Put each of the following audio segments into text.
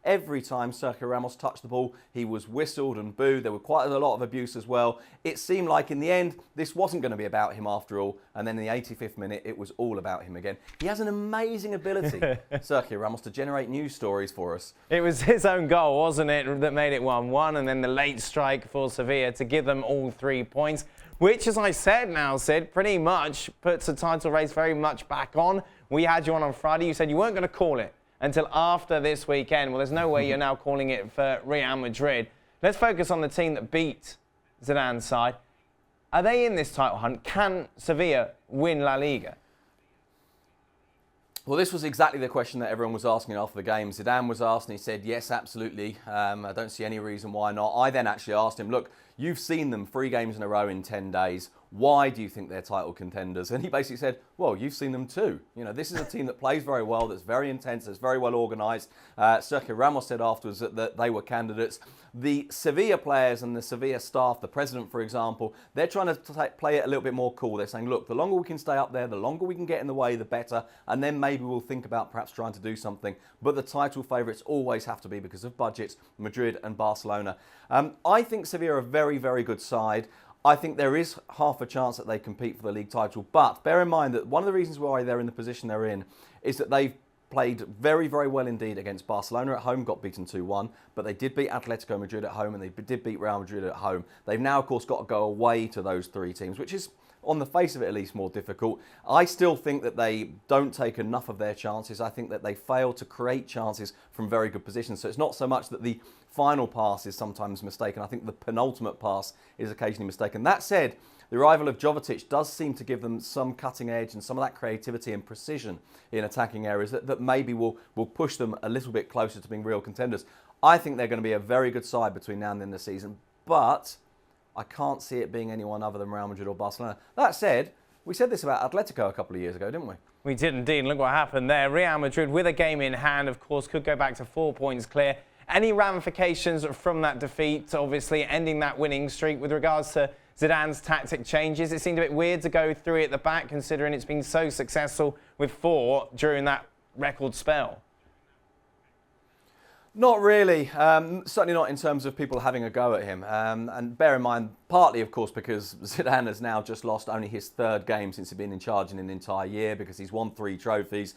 Every time Sergio Ramos touched the ball, he was whistled and booed. There were quite a lot of abuse as well. It seemed like in the end, this wasn't going to be about him after all. And then in the 85th minute, it was all about him again. He has an amazing ability, Sergio Ramos, to generate news stories for us. It was his own goal, wasn't it, that made it 1-1, and then the late strike for Sevilla to give them all 3 points, which, as I said now, Sid, pretty much puts the title race very much back on. We had you on Friday. You said you weren't going to call it until after this weekend. Well, there's no way you're now calling it for Real Madrid. Let's focus on the team that beat Zidane's side. Are they in this title hunt? Can Sevilla win La Liga? Well, this was exactly the question that everyone was asking after the game. Zidane was asked and he said, yes, absolutely. I don't see any reason why not. I then actually asked him, look, you've seen them 3 games in a row in 10 days. Why do you think they're title contenders? And he basically said, well, you've seen them too. You know, this is a team that plays very well, that's very intense, that's very well organised. Sergio Ramos said afterwards that they were candidates. The Sevilla players and the Sevilla staff, the president, for example, they're trying to play it a little bit more cool. They're saying, look, the longer we can stay up there, the longer we can get in the way, the better. And then maybe we'll think about perhaps trying to do something. But the title favourites always have to be, because of budgets, Madrid and Barcelona. I think Sevilla are a very, very good side. I think there is half a chance that they compete for the league title. But bear in mind that one of the reasons why they're in the position they're in is that they've played very, very well indeed against Barcelona at home, got beaten 2-1, but they did beat Atletico Madrid at home and they did beat Real Madrid at home. They've now, of course, got to go away to those 3 teams, which is, on the face of it at least, more difficult. I still think that they don't take enough of their chances. I think that they fail to create chances from very good positions. So it's not so much that the final pass is sometimes mistaken. I think the penultimate pass is occasionally mistaken. That said, the arrival of Jovetic does seem to give them some cutting edge and some of that creativity and precision in attacking areas that maybe will push them a little bit closer to being real contenders. I think they're going to be a very good side between now and the end of the season, but I can't see it being anyone other than Real Madrid or Barcelona. That said, we said this about Atletico a couple of years ago, didn't we? We did indeed. Look what happened there. Real Madrid, with a game in hand, of course, could go back to 4 points clear. Any ramifications from that defeat, obviously ending that winning streak with regards to Zidane's tactic changes? It seemed a bit weird to go 3 at the back, considering it's been so successful with 4 during that record spell. Not really. Certainly not in terms of people having a go at him. And bear in mind, partly, of course, because Zidane has now just lost only his 3rd game since he's been in charge in an entire year, because he's won 3 trophies,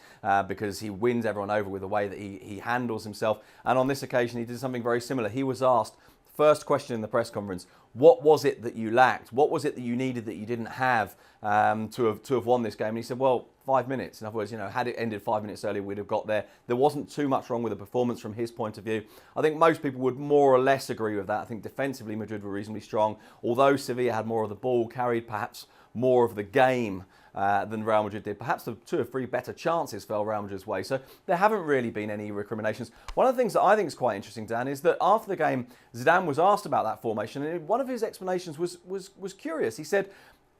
because he wins everyone over with the way that he handles himself. And on this occasion, he did something very similar. He was asked, first question in the press conference, what was it that you lacked? What was it that you needed that you didn't have to have won this game? And he said, well, 5 minutes. In other words, you know, had it ended 5 minutes earlier, we'd have got there. There wasn't too much wrong with the performance from his point of view. I think most people would more or less agree with that. I think defensively, Madrid were reasonably strong. Although Sevilla had more of the ball, carried perhaps more of the game than Real Madrid did. Perhaps the 2 or 3 better chances fell Real Madrid's way. So there haven't really been any recriminations. One of the things that I think is quite interesting, Dan, is that after the game, Zidane was asked about that formation, and one of his explanations was curious. He said,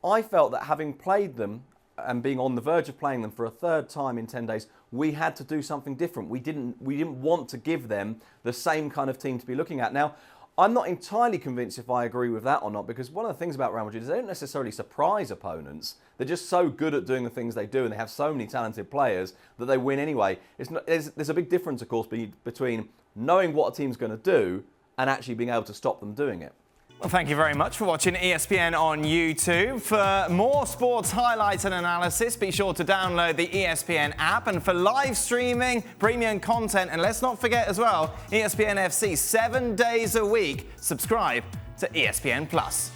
I felt that having played them and being on the verge of playing them for a 3rd time in 10 days, we had to do something different. We didn't want to give them the same kind of team to be looking at. Now, I'm not entirely convinced if I agree with that or not, because one of the things about Real Madrid is they don't necessarily surprise opponents. They're just so good at doing the things they do, and they have so many talented players that they win anyway. There's a big difference, of course, between knowing what a team's going to do and actually being able to stop them doing it. Well, thank you very much for watching ESPN on YouTube. For more sports highlights and analysis, be sure to download the ESPN app. And for live streaming, premium content, and let's not forget as well, ESPN FC 7 days a week. Subscribe to ESPN Plus.